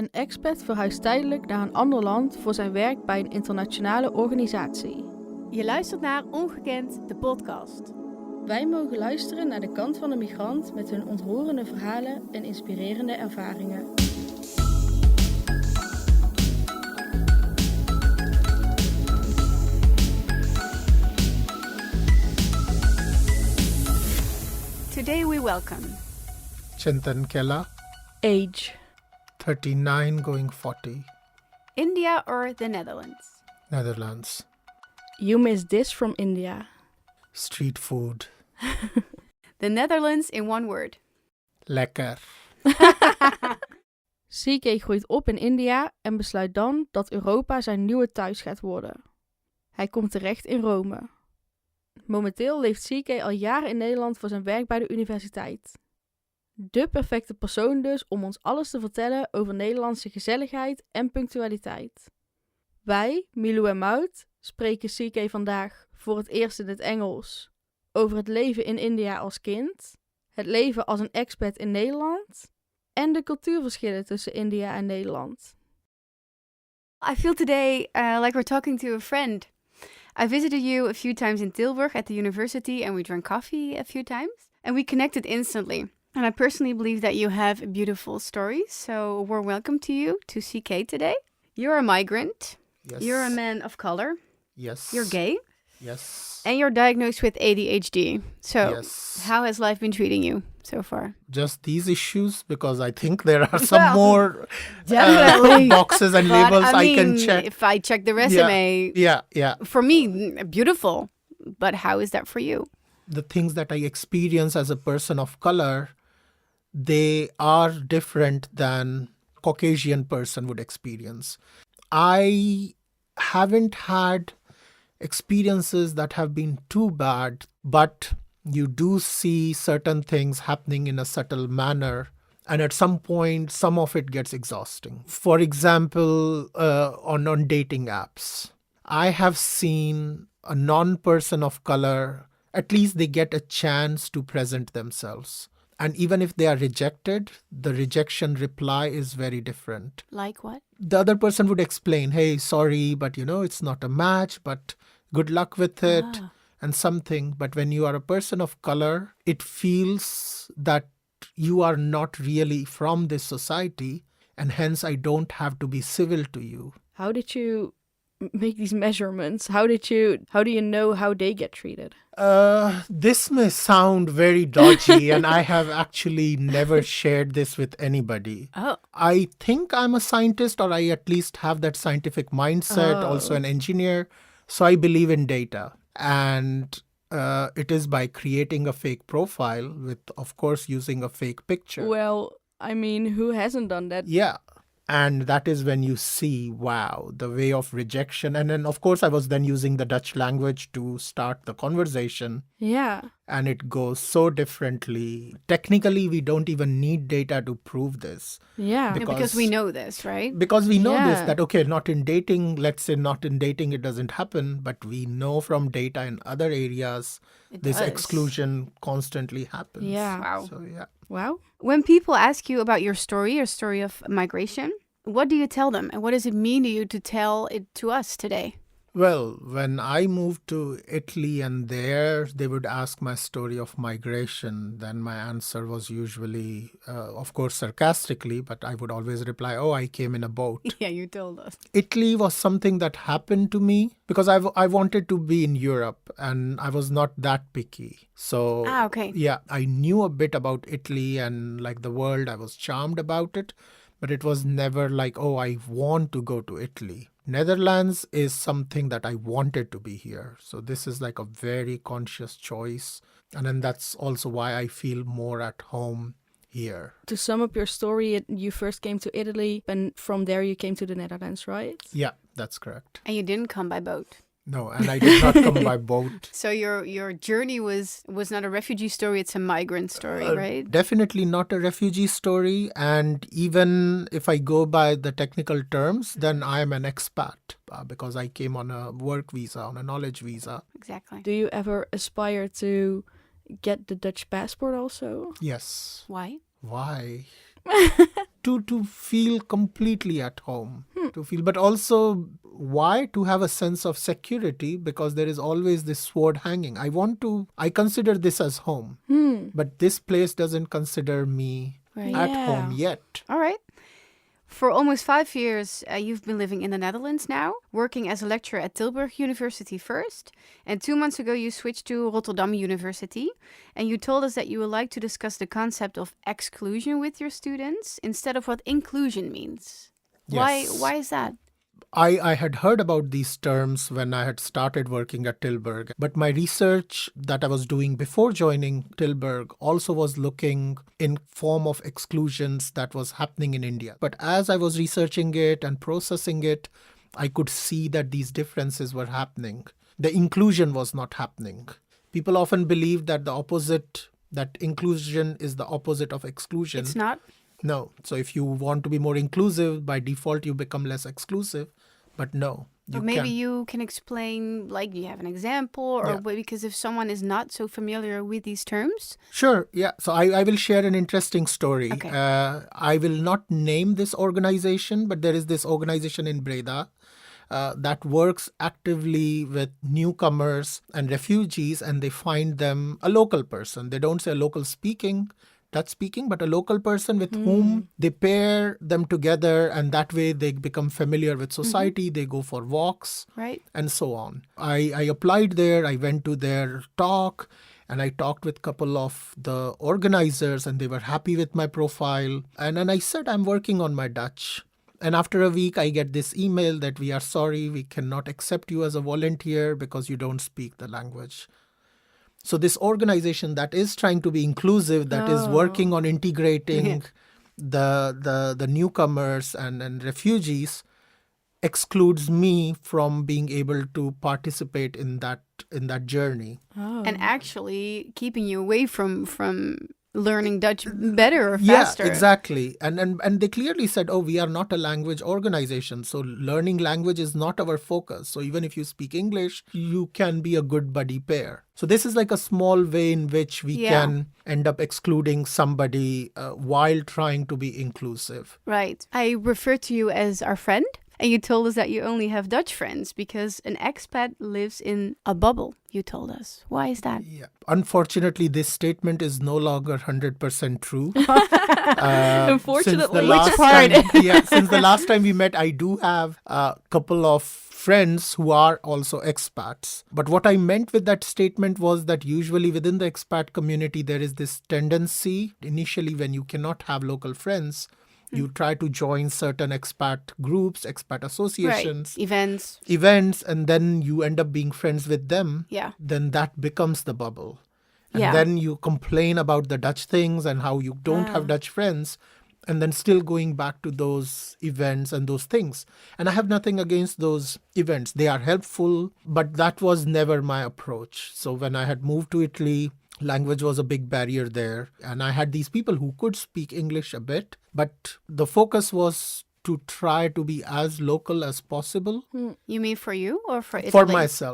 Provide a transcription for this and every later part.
Een expat verhuist tijdelijk naar een ander land voor zijn werk bij een internationale organisatie. Je luistert naar Ongekend, de podcast. Wij mogen luisteren naar de kant van de migrant met hun ontroerende verhalen en inspirerende ervaringen. Today we welcome Chintan Kella, Age. 39 going 40, India or the Netherlands. Netherlands. You miss this from India. Street food. The Netherlands in one word. Lekker. CK groeit op in India en besluit dan dat Europa zijn nieuwe thuis gaat worden. Hij komt terecht in Rome. Momenteel leeft CK al jaren in Nederland voor zijn werk bij de universiteit. De perfecte persoon dus om ons alles te vertellen over Nederlandse gezelligheid en punctualiteit. Wij, Milou en Maud, spreken CK vandaag voor het eerst in het Engels over het leven in India als kind, het leven als een expat in Nederland en de cultuurverschillen tussen India en Nederland. I feel today like we're talking to a friend. I visited you a few times in Tilburg at the university and we drank coffee a few times and we connected instantly. And I personally believe that you have a beautiful story, so warm welcome to you, to CK today. You're a migrant. Yes. You're a man of color. Yes. You're gay. Yes. And you're diagnosed with ADHD. So, Yes. how has life been treating you so far? Just these issues, because I think there are some more Definitely. boxes and But, labels I can mean, check. If I check the resume, Yeah. for me, beautiful. But how is that for you? The things that I experience as a person of color, they are different than Caucasian person would experience. I haven't had experiences that have been too bad, but you do see certain things happening in a subtle manner. And at some point, some of it gets exhausting. For example, on dating apps, I have seen a non-person of color, at least they get a chance to present themselves. And even if they are rejected, the rejection reply is very different. Like what? The other person would explain, hey, sorry, but it's not a match, but good luck with it and something. But when you are a person of color, it feels that you are not really from this society and hence I don't have to be civil to you. How did you make these measurements? How do you know how they get treated? This may sound very dodgy and I have actually never shared this with anybody. Oh. I think I'm a scientist, or I at least have that scientific mindset, also an engineer. So I believe in data. And it is by creating a fake profile with, of course, using a fake picture. Well, I mean, who hasn't done that? Yeah. And that is when you see, wow, the way of rejection. And then, of course, I was then using the Dutch language to start the conversation. Yeah. And it goes so differently. Technically, we don't even need data to prove this. Yeah. Because we know this, right? Because we know this, Yeah. that, okay, not in dating, let's say not in dating, it doesn't happen. But we know from data in other areas, this does. exclusion constantly happens. Yeah. Wow. So, yeah. Wow. When people ask you about your story of migration, what do you tell them? And what does it mean to you to tell it to us today? Well, when I moved to Italy and there they would ask my story of migration, then my answer was usually, of course, sarcastically, but I would always reply, oh, I came in a boat. Yeah, you told us. Italy was something that happened to me because I wanted to be in Europe and I was not that picky. So, Okay. yeah, I knew a bit about Italy and like the world. I was charmed about it, but it was never like, oh, I want to go to Italy. Netherlands is something that I wanted to be here. So this is like a very conscious choice. And then that's also why I feel more at home here. To sum up your story, you first came to Italy and from there you came to the Netherlands, right? Yeah, that's correct. And you didn't come by boat. No, and I did not come by boat. So your journey was not a refugee story, it's a migrant story, right? Definitely not a refugee story. And even if I go by the technical terms, then I am an expat because I came on a work visa, on a knowledge visa. Exactly. Do you ever aspire to get the Dutch passport also? Yes. Why? Why? to feel completely at home. To feel, but also why? To have a sense of security, because there is always this sword hanging. I consider this as home, but this place doesn't consider me Right. at Yeah. home yet. All right. For almost 5 years, you've been living in the Netherlands now, working as a lecturer at Tilburg University first. And 2 months ago, you switched to Rotterdam University. And you told us that you would like to discuss the concept of exclusion with your students instead of what inclusion means. Yes. Why is that? I had heard about these terms when I had started working at Tilburg, but my research that I was doing before joining Tilburg also was looking in form of exclusions that was happening in India. But as I was researching it and processing it, I could see that these differences were happening. The inclusion was not happening. People often believe that that inclusion is the opposite of exclusion. It's not? No. So if you want to be more inclusive, by default, you become less exclusive. But no, Or maybe you can explain, like, do you have an example? Or because if someone is not so familiar with these terms. Sure, yeah. So I will share an interesting story. Okay. I will not name this organization, but there is this organization in Breda that works actively with newcomers and refugees, and they find them a local person. They don't say a local Dutch speaking, but a local person with whom they pair them together, and that way they become familiar with society. They go for walks, Right. and so on. I applied there. I went to their talk, and I talked with a couple of the organizers, and they were happy with my profile. And then I said, I'm working on my Dutch. And after a week, I get this email that we are sorry, we cannot accept you as a volunteer because you don't speak the language. So this organization that is trying to be inclusive, that is working on integrating the newcomers and refugees, excludes me from being able to participate in that journey. And actually keeping you away from learning Dutch better or faster. Yeah, exactly. And they clearly said, we are not a language organization. So learning language is not our focus. So even if you speak English, you can be a good buddy pair. So this is like a small way in which we can end up excluding somebody while trying to be inclusive. Right. I refer to you as our friend. And you told us that you only have Dutch friends because an expat lives in a bubble, you told us. Why is that? Yeah. Unfortunately, this statement is no longer 100% true. Unfortunately. Which part? Since the last time we met, I do have a couple of friends who are also expats. But what I meant with that statement was that usually within the expat community, there is this tendency, initially when you cannot have local friends, you try to join certain expat groups, expat associations, events, and then you end up being friends with them. Yeah. Then that becomes the bubble. And then you complain about the Dutch things and how you don't have Dutch friends, and then still going back to those events and those things. And I have nothing against those events. They are helpful, but that was never my approach. So when I had moved to Italy, language was a big barrier there. And I had these people who could speak English a bit, but the focus was to try to be as local as possible. You mean for you or for Italy?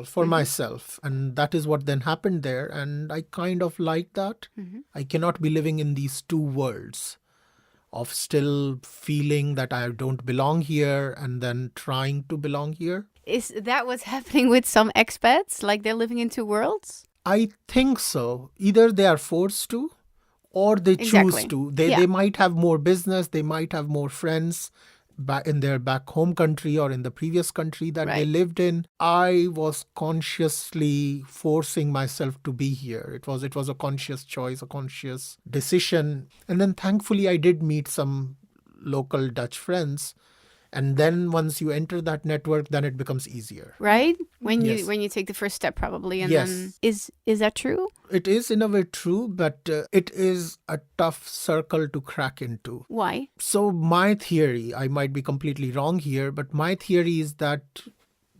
For myself. And that is what then happened there. And I kind of like that. I cannot be living in these two worlds of still feeling that I don't belong here and then trying to belong here. Is that what's happening with some expats? Like they're living in two worlds? I think so. Either they are forced to or they choose to. They might have more business, they might have more friends back in their back home country or in the previous country that they lived in. I was consciously forcing myself to be here. It was a conscious choice, a conscious decision. And then thankfully I did meet some local Dutch friends. And then once you enter that network, then it becomes easier. Right? When you take the first step probably. And then is that true? It is in a way true, but it is a tough circle to crack into. Why? So my theory, I might be completely wrong here, but my theory is that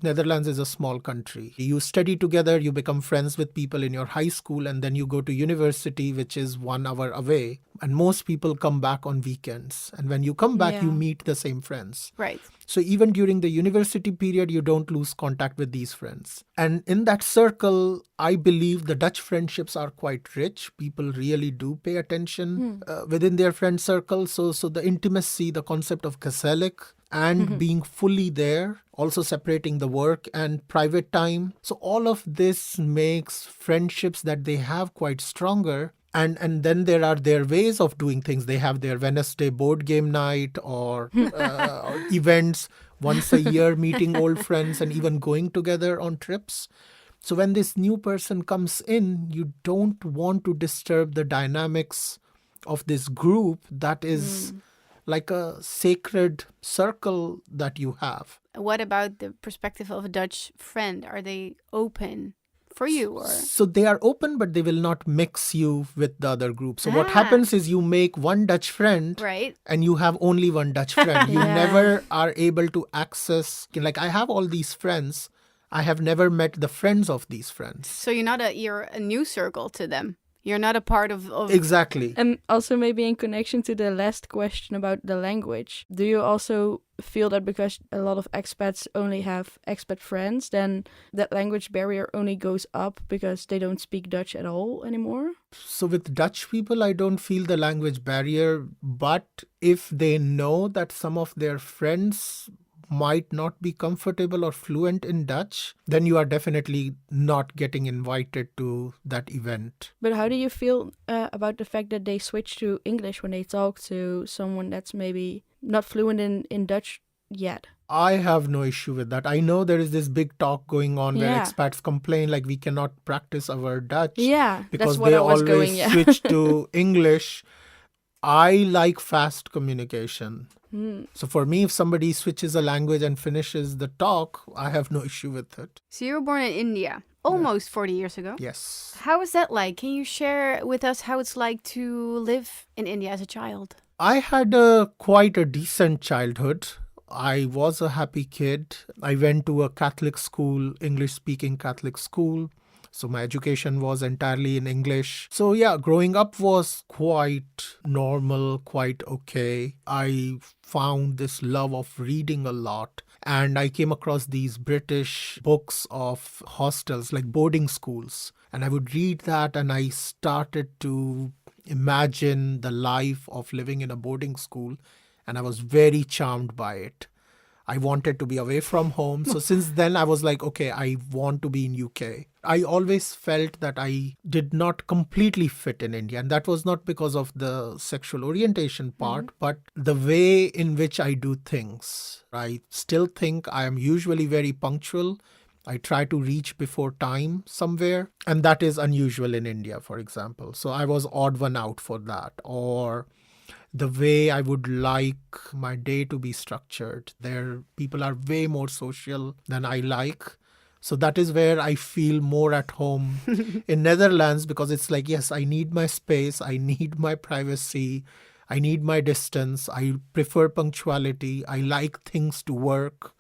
Netherlands is a small country. You study together, you become friends with people in your high school, and then you go to university, which is 1 hour away. And most people come back on weekends. And when you come back, you meet the same friends. Right. So even during the university period, you don't lose contact with these friends. And in that circle, I believe the Dutch friendships are quite rich. People really do pay attention within their friend circle. So the intimacy, the concept of gezellig, and being fully there, also separating the work and private time. So all of this makes friendships that they have quite stronger. And then there are their ways of doing things. They have their Wednesday board game night or events once a year, meeting old friends and even going together on trips. So when this new person comes in, you don't want to disturb the dynamics of this group that is like a sacred circle that you have. What about the perspective of a Dutch friend? Are they open for you? Or? So they are open, but they will not mix you with the other group. So what happens is you make one Dutch friend, right, and you have only one Dutch friend. You never are able to access, like I have all these friends. I have never met the friends of these friends. So you're a new circle to them. You're not a part of... Exactly. And also maybe in connection to the last question about the language, do you also feel that because a lot of expats only have expat friends, then that language barrier only goes up because they don't speak Dutch at all anymore? So with Dutch people, I don't feel the language barrier, but if they know that some of their friends might not be comfortable or fluent in Dutch, then you are definitely not getting invited to that event. But how do you feel about the fact that they switch to English when they talk to someone that's maybe not fluent in Dutch yet? I have no issue with that. I know there is this big talk going on where expats complain like we cannot practice our Dutch because that's what they I was always going, switch to English. I like fast communication. So for me, if somebody switches a language and finishes the talk, I have no issue with it. So you were born in India almost 40 years ago. Yes. How is that like? Can you share with us how it's like to live in India as a child? I had quite a decent childhood. I was a happy kid. I went to a Catholic school, English-speaking Catholic school. So my education was entirely in English. So yeah, growing up was quite normal, quite okay. I found this love of reading a lot. And I came across these British books of hostels, like boarding schools. And I would read that and I started to imagine the life of living in a boarding school. And I was very charmed by it. I wanted to be away from home. So since then I was like, okay, I want to be in UK. I always felt that I did not completely fit in India. And that was not because of the sexual orientation part, but the way in which I do things. I still think I am usually very punctual. I try to reach before time somewhere. And that is unusual in India, for example. So I was odd one out for that. Or the way I would like my day to be structured. There, people are way more social than I like. So that is where I feel more at home in Netherlands, because it's like, yes, I need my space. I need my privacy. I need my distance. I prefer punctuality. I like things to work.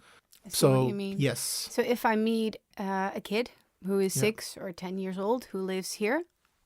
I see what you mean. Yes. So if I meet a kid who is 6 or 10 years old who lives here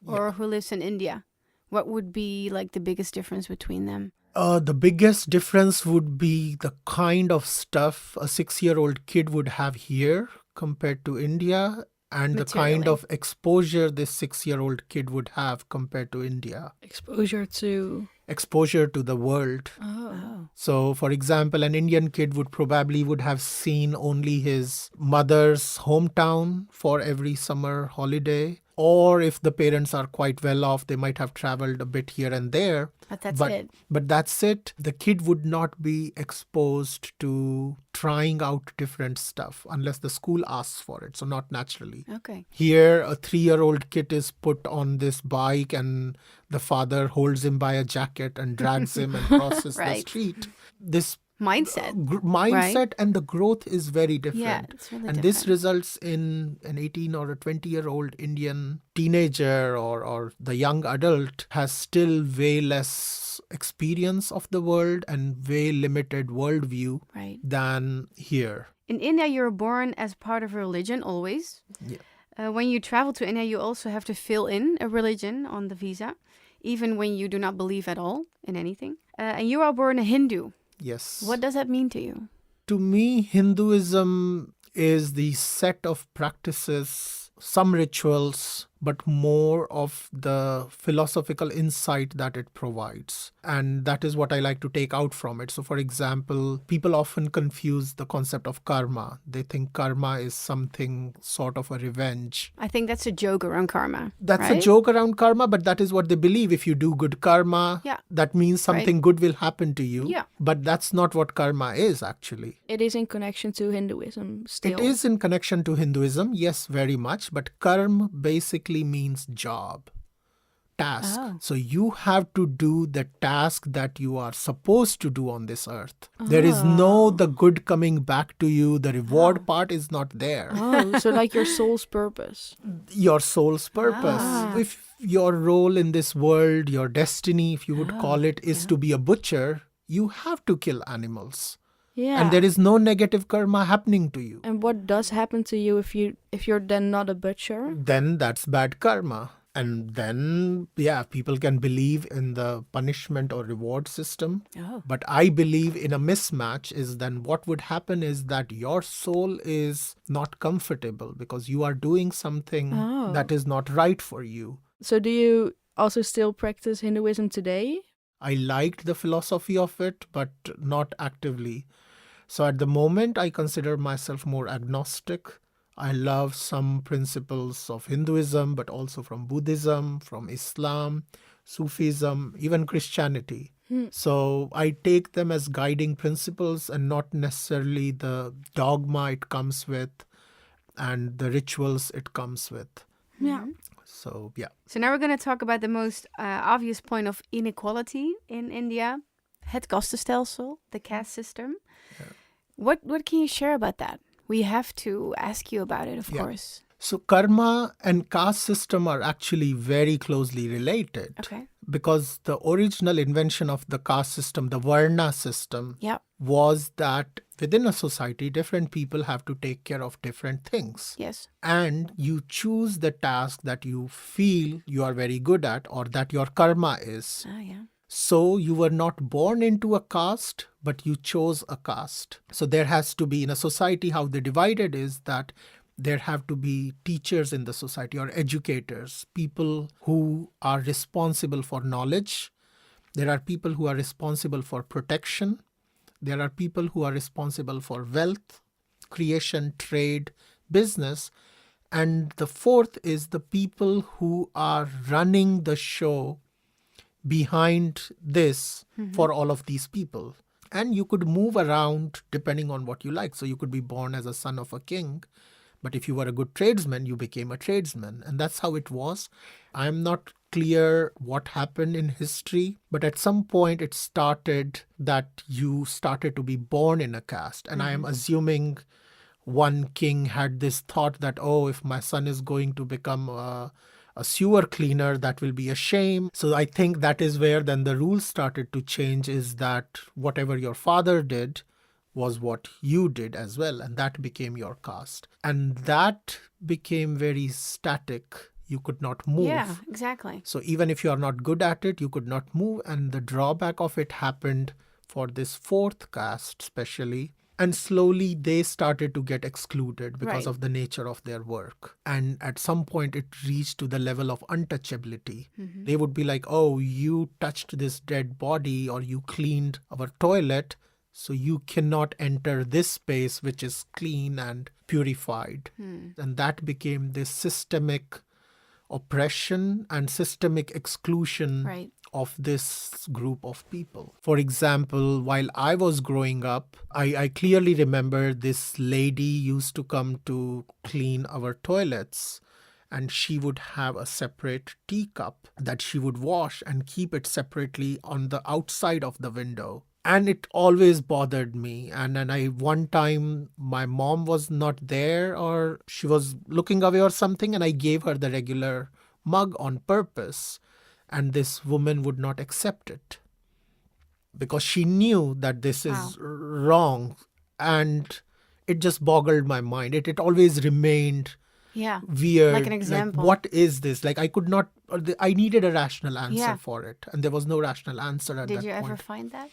or who lives in India, what would be like the biggest difference between them? The biggest difference would be the kind of stuff a 6-year-old kid would have here compared to India, and the kind of exposure this 6-year-old kid would have compared to India. Exposure to the world. Oh. So, for example, an Indian kid would have seen only his mother's hometown for every summer holiday. Or if the parents are quite well off, they might have traveled a bit here and there. But that's it. But that's it. The kid would not be exposed to trying out different stuff unless the school asks for it. So not naturally. Okay. Here, a 3-year-old kid is put on this bike and the father holds him by a jacket and drags him and crosses the street. This mindset and the growth is very different. Yeah, it's really different. This results in an 18 or a 20-year-old Indian teenager or the young adult has still way less experience of the world and way limited worldview than here. In India, you're born as part of a religion always. Yeah. When you travel to India, you also have to fill in a religion on the visa. even when you do not believe at all in anything. And you are born a Hindu. Yes. What does that mean to you? To me, Hinduism is the set of practices, some rituals, but more of the philosophical insight that it provides. And that is what I like to take out from it. So, for example, people often confuse the concept of karma. They think karma is something sort of a revenge. I think that's a joke around karma. That's right? a joke around karma, but that is what they believe. If you do good karma, Yeah. that means something good will happen to you. Yeah. But that's not what karma is, actually. It is in connection to Hinduism still. It is in connection to Hinduism, yes, very much. But karma basically means job, task. Oh. So you have to do the task that you are supposed to do on this earth. There is no the good coming back to you. The reward part is not there. Oh, so like your soul's purpose. Your soul's purpose. If your role in this world, your destiny, if you would call it, is to be a butcher, you have to kill animals. Yeah. And there is no negative karma happening to you. And what does happen to you if you're then not a butcher? Then that's bad karma. And then, people can believe in the punishment or reward system. Oh. But I believe in a mismatch is then what would happen is that your soul is not comfortable because you are doing something that is not right for you. So do you also still practice Hinduism today? I liked the philosophy of it, but not actively. So at the moment, I consider myself more agnostic. I love some principles of Hinduism, but also from Buddhism, from Islam, Sufism, even Christianity. So I take them as guiding principles and not necessarily the dogma it comes with and the rituals it comes with. Yeah. So, yeah. So now we're going to talk about the most obvious point of inequality in India. Het kastenstelsel, the caste system. Yeah. What can you share about that? We have to ask you about it, of course. So karma and caste system are actually very closely related. Okay. Because the original invention of the caste system, the Varna system, was that within a society, different people have to take care of different things. Yes. And you choose the task that you feel you are very good at or that your karma is. Oh, yeah. So you were not born into a caste, but you chose a caste. So there has to be, in a society, how they divide it is that there have to be teachers in the society or educators, people who are responsible for knowledge. There are people who are responsible for protection. There are people who are responsible for wealth, creation, trade, business. And the fourth is the people who are running the show behind this for all of these people. And you could move around depending on what you like. So you could be born as a son of a king, but if you were a good tradesman, you became a tradesman. And that's how it was. I'm not clear what happened in history, but at some point it started that you started to be born in a caste. And I am assuming one king had this thought that, if my son is going to become a sewer cleaner, that will be a shame. So I think that is where then the rules started to change, is that whatever your father did was what you did as well. And that became your caste. And that became very static. You could not move. Yeah, exactly. So even if you are not good at it, you could not move. And the drawback of it happened for this fourth caste especially. And slowly they started to get excluded because of the nature of their work. And at some point it reached to the level of untouchability. They would be like, you touched this dead body or you cleaned our toilet, so you cannot enter this space which is clean and purified. And that became this systemic oppression and systemic exclusion of this group of people. For example, while I was growing up, I clearly remember this lady used to come to clean our toilets, and she would have a separate teacup that she would wash and keep it separately on the outside of the window. And it always bothered me. And then one time my mom was not there or she was looking away or something, and I gave her the regular mug on purpose. And this woman would not accept it because she knew that this is wrong. And it just boggled my mind. It always remained Yeah. weird. Like an example. What is this? Like I could not, I needed a rational answer Yeah. for it. And there was no rational answer at Did that you point. ever find that?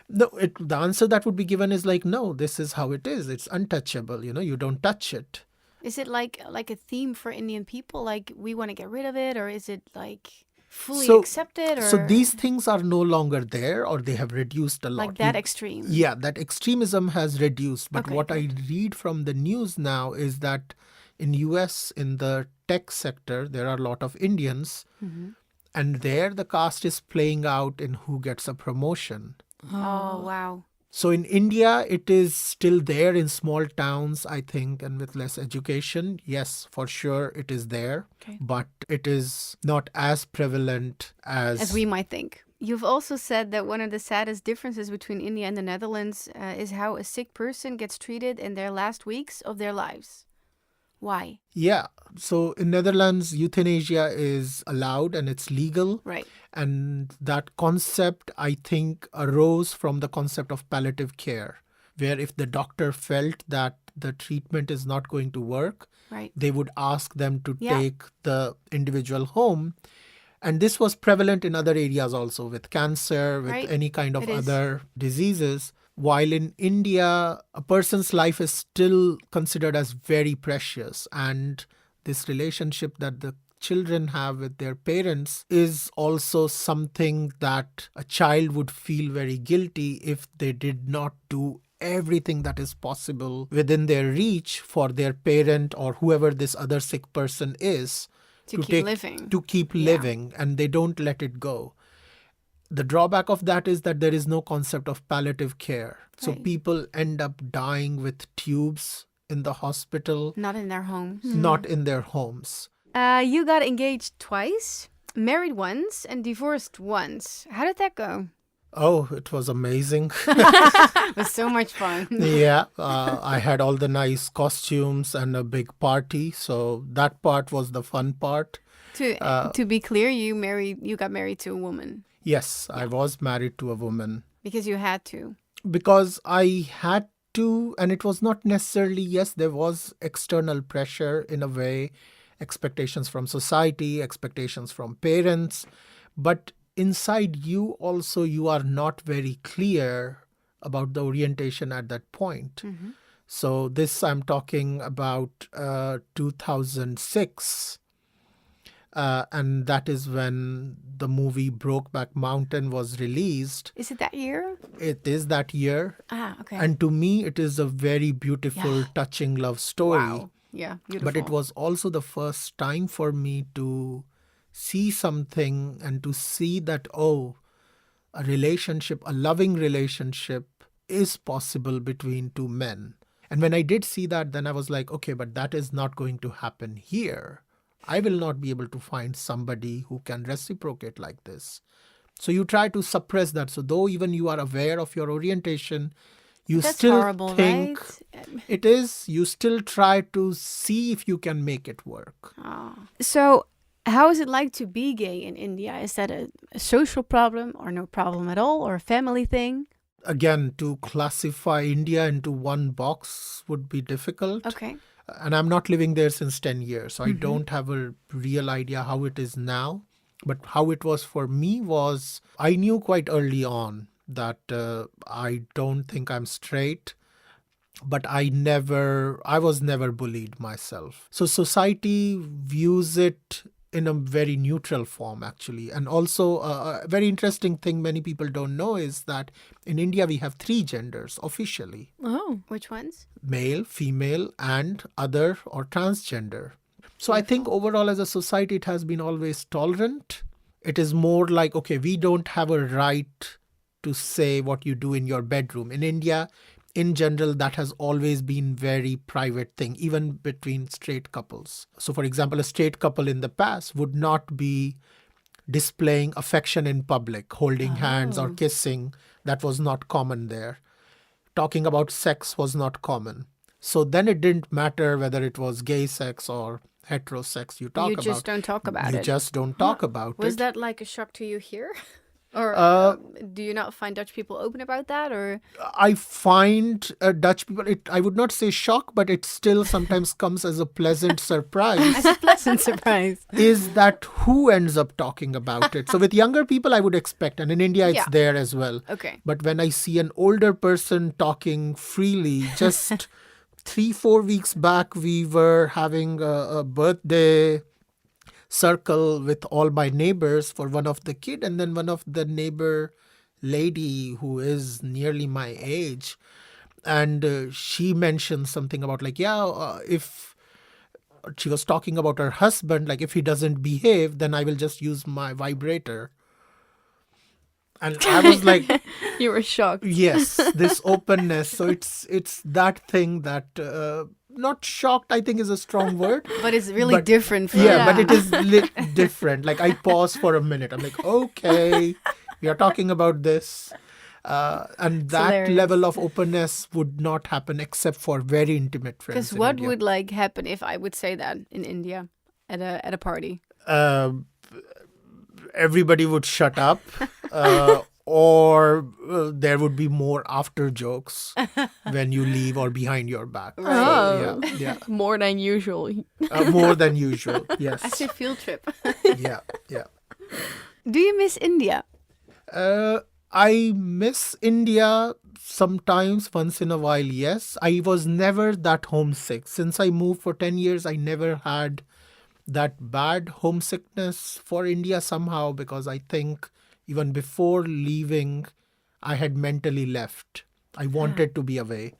No, the answer that would be given is like, no, this is how it is. It's untouchable. You don't touch it. Is it like a theme for Indian people? Like we want to get rid of it, or is it like fully accepted? Or So these things are no longer there, or they have reduced a lot. like that extreme? Yeah, that extremism has reduced. But Okay, what good. I read from the news now is that in US, in the tech sector, there are a lot of Indians. Mm-hmm. And there the caste is playing out in who gets a promotion. Oh, wow. So in India, it is still there in small towns, I think, and with less education. Yes, for sure, it is there. Okay. But it is not as prevalent As we might think. You've also said that one of the saddest differences between India and the Netherlands is how a sick person gets treated in their last weeks of their lives. Why? Yeah. So in Netherlands, euthanasia is allowed and it's legal. Right. And that concept, I think, arose from the concept of palliative care, where if the doctor felt that the treatment is not going to work, Right. they would ask them to Yeah. take the individual home. And this was prevalent in other areas also, with cancer, with Right. any kind of It is. other diseases. While in India, a person's life is still considered as very precious. And this relationship that the children have with their parents is also something that a child would feel very guilty if they did not do everything that is possible within their reach for their parent or whoever this other sick person is To keep living. to keep Yeah. living, and they don't let it go. The drawback of that is that there is no concept of palliative care. So Right. people end up dying with tubes in the hospital, Not in their homes. not in their homes. You got engaged twice, married once, and divorced once. How did that go? Oh, it was amazing. It was so much fun. Yeah, I had all the nice costumes and a big party. So that part was the fun part. To be clear, you got married to a woman Yes, I was married to a woman because you had to. because I had to, and it was not necessarily, yes, there was external pressure in a way, expectations from society, expectations from parents, but inside you also, you are not very clear about the orientation at that point. Mm-hmm. So this I'm talking about 2006. And that is when the movie Brokeback Mountain was released. Is it that year? It is that year. Ah, okay. And to me, it is a very beautiful, Yeah. touching love story. Wow. Yeah, beautiful. But it was also the first time for me to see something and to see that, oh, a relationship, a loving relationship is possible between two men. And when I did see that, then I was like, okay, but that is not going to happen here. I will not be able to find somebody who can reciprocate like this. So you try to suppress that. So though even you are aware of your orientation, you That's still horrible, think right? it is, you still try to see if you can make it work. Oh. So, how is it like to be gay in India? Is that a social problem or no problem at all, or a family thing? Again, to classify India into one box would be difficult. Okay. And I'm not living there since 10 years, so I don't have a real idea how it is now. But how it was for me was, I knew quite early on that I don't think I'm straight, but I was never bullied myself. So society views it in a very neutral form, actually. And also a very interesting thing many people don't know is that in India, we have 3 genders officially: Oh. Which ones? male, female, and other or transgender. So I think overall as a society, it has been always tolerant. It is more like, okay, we don't have a right to say what you do in your bedroom. In India, in general, that has always been very private thing, even between straight couples. So for example, a straight couple in the past would not be displaying affection in public, holding hands or kissing. That was not common there. Talking about sex was not common. So then it didn't matter whether it was gay sex or hetero sex you talk You about. just don't talk about You it. just don't talk about Was it. that like a shock to you here? Or do you not find Dutch people open about that? Or I find Dutch people, I would not say shock, but it still sometimes comes as a pleasant surprise. as a pleasant surprise? Is that who ends up talking about it? So with younger people, I would expect, and in India, it's Yeah. there as well. Okay. But when I see an older person talking freely, just 3-4 weeks back, we were having a birthday circle with all my neighbors for one of the kid, and then one of the neighbor lady who is nearly my age, and she mentioned something about like, if she was talking about her husband, like if he doesn't behave, then I will just use my vibrator. And I was like, You were shocked. yes, this openness. So it's that thing that not shocked, I think, is a strong word. But it's really But- different. From Yeah, but it is different. Like I pause for a minute. I'm like, okay, we are talking about this. And that hilarious. level of openness would not happen except for very intimate friends. Because in what India. would like happen if I would say that in India at a party? Everybody would shut up, or there would be more after jokes when you leave or behind your back. Right. Oh. Yeah, More than usual. more than usual. Yes. I say field trip. Yeah. Do you miss India? I miss India sometimes, once in a while, yes. I was never that homesick. Since I moved for 10 years, I never had that bad homesickness for India somehow, because I think even before leaving, I had mentally left. I wanted to be away.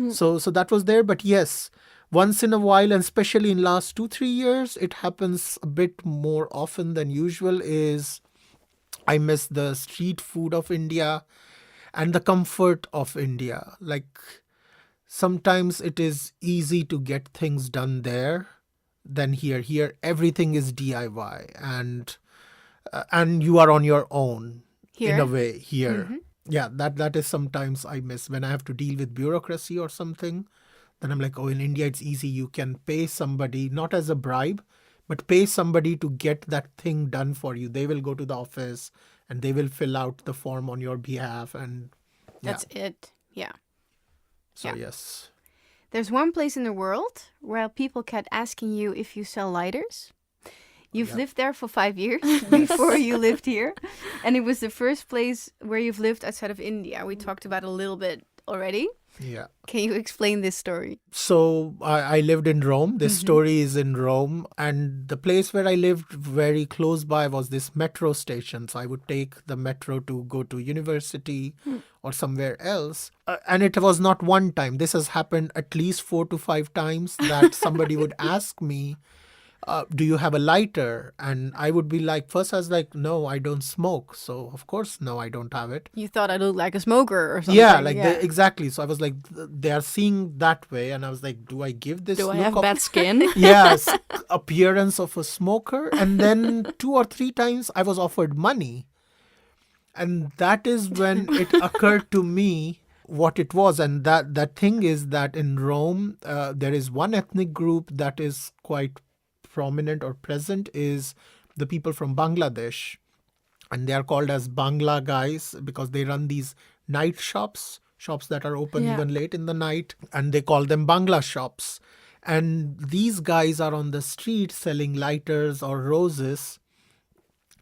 So that was there. But yes, once in a while, and especially in last 2-3 years, it happens a bit more often than usual, is I miss the street food of India and the comfort of India. Like sometimes it is easy to get things done there than here. Here everything is DIY, and you are on your own in Here? a way here. Yeah, that is sometimes I miss when I have to deal with bureaucracy or something. Then I'm like, oh, in India it's easy. You can pay somebody, not as a bribe, but pay somebody to get that thing done for you. They will go to the office and they will fill out the form on your behalf. And That's it. Yeah. so, yeah. yes. There's one place in the world where people kept asking you if you sell lighters. You've lived there for 5 years before you lived here. And it was the first place where you've lived outside of India. We talked about it a little bit already. Yeah. Can you explain this story? So I lived in Rome. This story is in Rome. And the place where I lived very close by was this metro station. So I would take the metro to go to university or somewhere else. And it was not one time. This has happened at least 4 to 5 times that somebody would ask me, do you have a lighter? And I would be like, first I was like, no, I don't smoke. So of course, no, I don't have it. You thought I looked like a smoker or something. Yeah, like exactly. So I was like, they are seeing that way. And I was like, do I give this Do I look have of bad skin? yes, appearance of a smoker? And then 2 or 3 times I was offered money. And that is when it occurred to me what it was. And that thing is that in Rome, there is one ethnic group that is quite prominent or present, is the people from Bangladesh. And they are called as Bangla guys because they run these night shops that are open even late in the night. And they call them Bangla shops. And these guys are on the street selling lighters or roses.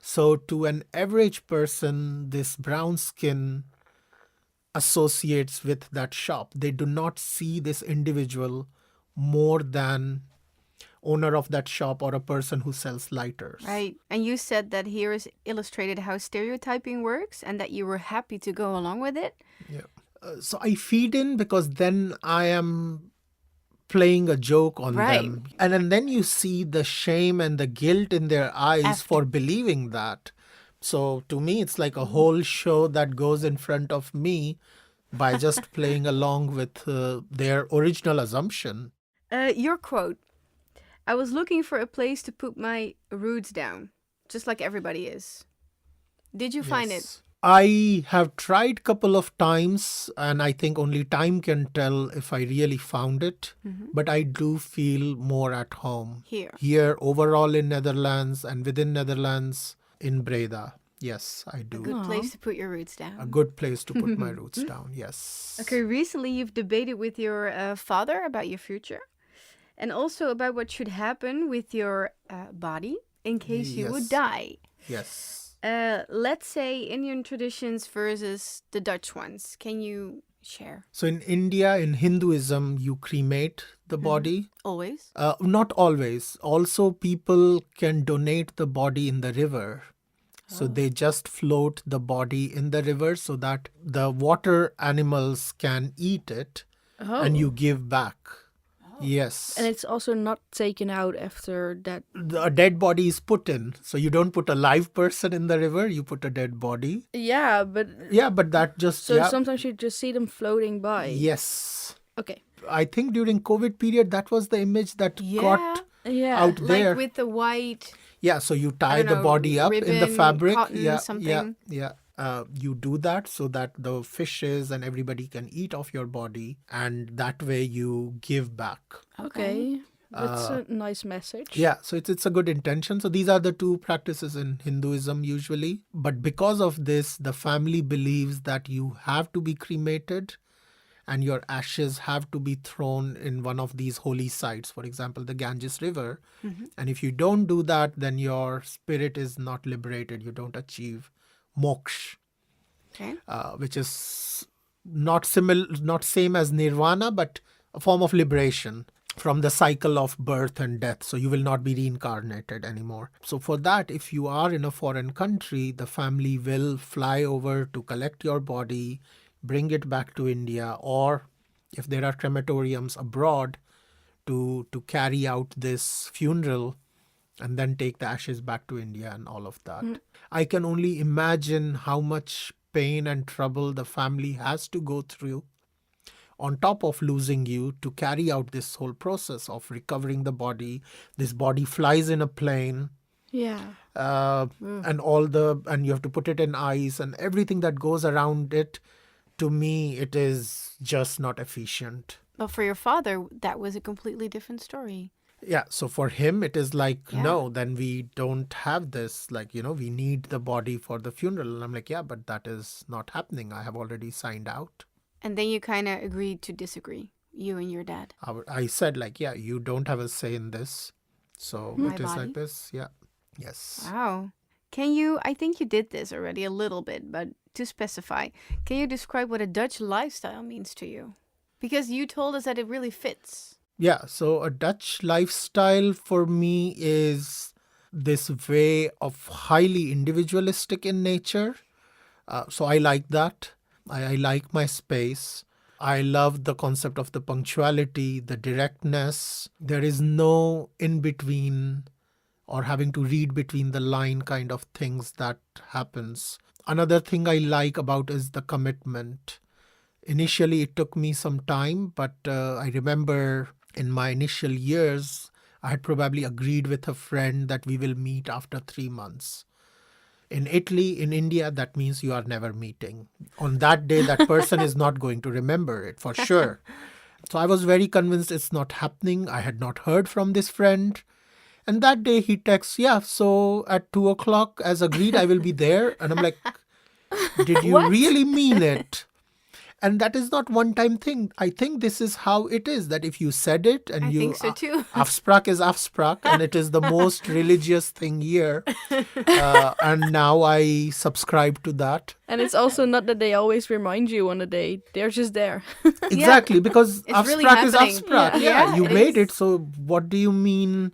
So to an average person, this brown skin associates with that shop. They do not see this individual more than owner of that shop or a person who sells lighters. Right. And you said that here is illustrated how stereotyping works and that you were happy to go along with it. Yeah. So I feed in because then I am playing a joke on them. And then you see the shame and the guilt in their eyes for believing that. So to me, it's like a whole show that goes in front of me by just playing along with their original assumption. Your quote, I was looking for a place to put my roots down, just like everybody is. Did you find it? I have tried couple of times, and I think only time can tell if I really found it. But I do feel more at home Here. overall in Netherlands and within Netherlands in Breda. Yes, I do. A good place to put your roots down. A good place to put my roots down. Yes. Okay, recently you've debated with your father about your future and also about what should happen with your body in case you would die. Yes. Let's say Indian traditions versus the Dutch ones. Can you share? So in India, in Hinduism, you cremate the body. Always? Not always. Also, people can donate the body in the river. So they just float the body in the river so that the water animals can eat it and you give back. Yes. And it's also not taken out after that. A dead body is put in. So you don't put a live person in the river, you put a dead body. Yeah, but... Yeah, but that just... So sometimes you just see them floating by. Yes. Okay. I think during COVID period, that was the image that got out there. Like with the white... Yeah, so you tie the body up ribbon, in the fabric. Cotton, something. You do that so that the fishes and everybody can eat off your body, and that way you give back. Okay. That's a nice message. Yeah, so it's a good intention. So these are the two practices in Hinduism usually. But because of this, the family believes that you have to be cremated and your ashes have to be thrown in one of these holy sites, for example, the Ganges River. And if you don't do that, then your spirit is not liberated. You don't achieve moksha, which is not same as nirvana, but a form of liberation from the cycle of birth and death. So you will not be reincarnated anymore. So for that, if you are in a foreign country, the family will fly over to collect your body, bring it back to India, or if there are crematoriums abroad, to carry out this funeral and then take the ashes back to India and all of that. I can only imagine how much pain and trouble the family has to go through on top of losing you to carry out this whole process of recovering the body. This body flies in a plane. Yeah. And you have to put it in ice and everything that goes around it. To me, it is just not efficient. But for your father, that was a completely different story. Yeah, so for him, it is like, no, then we don't have this. Like, we need the body for the funeral. And I'm like, yeah, but that is not happening. I have already signed out. And then you kind of agreed to disagree, you and your dad. I said, like, yeah, you don't have a say in this. So it is like this. Yeah. Yes. Wow. I think you did this already a little bit, but to specify, can you describe what a Dutch lifestyle means to you? Because you told us that it really fits. Yeah, so a Dutch lifestyle for me is this way of highly individualistic in nature. So I like that. I like my space. I love the concept of the punctuality, the directness. There is no in-between or having to read between the line kind of things that happens. Another thing I like about is the commitment. Initially, it took me some time, but I remember in my initial years, I had probably agreed with a friend that we will meet after 3 months. In Italy, in India, that means you are never meeting. On that day, that person is not going to remember it for sure. So I was very convinced it's not happening. I had not heard from this friend. And that day he texts, yeah, so at 2:00 as agreed, I will be there. And I'm like, did you really mean it? And that is not one-time thing. I think this is how it is, that if you said it and I you... think so too. Afspraak is afspraak, and it is the most religious thing here. And now I subscribe to that. And it's also not that they always remind you on the day. They're just there. Exactly, because It's really afspraak is happening. afspraak. Yeah, You it made is. it, so what do you mean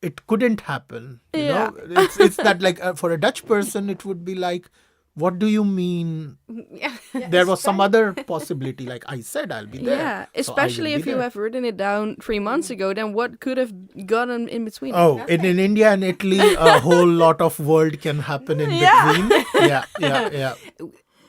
it couldn't happen? You Yeah. know, it's that like for a Dutch person, it would be like, what do you mean? Yeah. There was some other possibility, like I said, I'll be there. Yeah, so I will especially be if you there. have written it down 3 months ago, then what could have gotten in between? Oh, in India and Italy, a whole lot of world can happen in between. Yeah.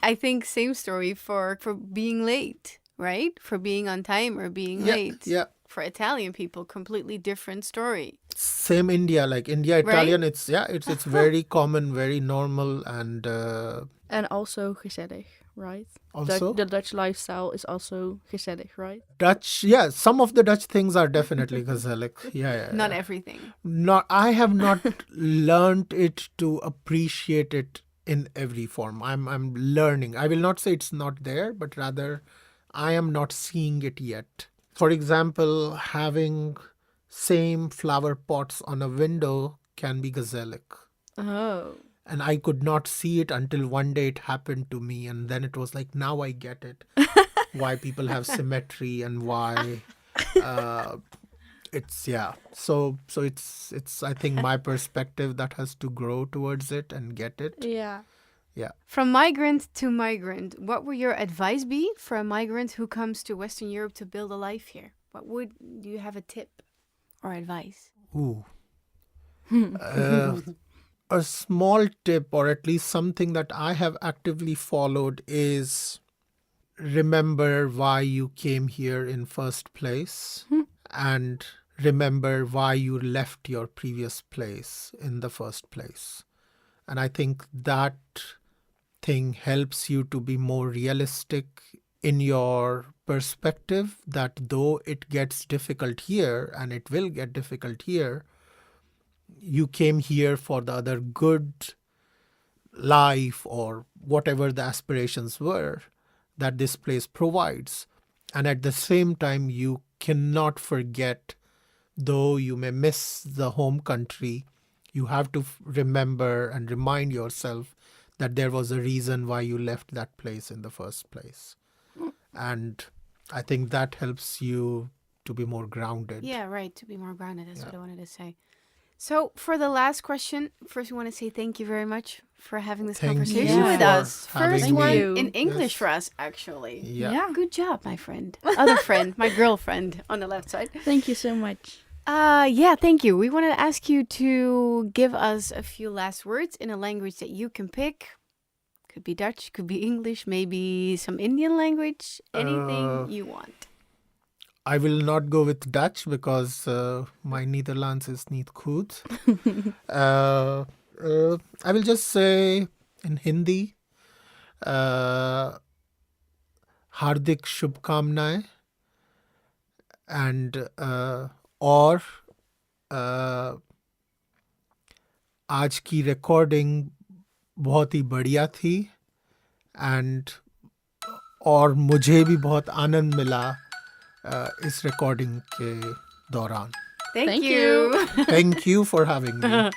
I think same story for being late, right? For being on time or being late. Yeah. For Italian people, completely different story. Same India, like India, Italian, it's very common, very normal, and And also gezellig, right? Also, The Dutch lifestyle is also gezellig, right? Dutch, yeah, some of the Dutch things are definitely gezellig. Yeah. Not everything. I have not learned it to appreciate it in every form. I'm learning. I will not say it's not there, but rather I am not seeing it yet. For example, having same flower pots on a window can be gezellig. Oh. And I could not see it until one day it happened to me, and then it was like, now I get it. Why people have symmetry and why it's So it's I think my perspective that has to grow towards it and get it. Yeah. Yeah. From migrant to migrant, what would your advice be for a migrant who comes to Western Europe to build a life here? Do you have a tip or advice? Ooh. A small tip, or at least something that I have actively followed, is remember why you came here in first place and remember why you left your previous place in the first place. And I think that thing helps you to be more realistic in your perspective, that though it gets difficult here, and it will get difficult here, you came here for the other good life or whatever the aspirations were that this place provides. And at the same time, you cannot forget, though you may miss the home country, you have to remember and remind yourself that there was a reason why you left that place in the first place. And I think that helps you to be more grounded. Yeah, right. To be more grounded. That's what I wanted to say. So for the last question, first we want to say thank you very much for having this Thank conversation you with for us. having First me. one you. in English Yes. for us, actually. Yeah. Good job, my friend. Other friend, my girlfriend on the left side. Thank you so much. Yeah, thank you. We wanted to ask you to give us a few last words in a language that you can pick. Could be Dutch, could be English, maybe some Indian language, anything you want. I will not go with Dutch because my Nederlands is niet goed. I will just say in Hindi, हार्दिक शुभकामनाएं, and और आज की recording बहुत ही बढ़िया थी, and और मुझे भी बहुत आनंद मिला इस रिकॉर्डिंग के दौरान. Thank Thank you. Thank you for having me.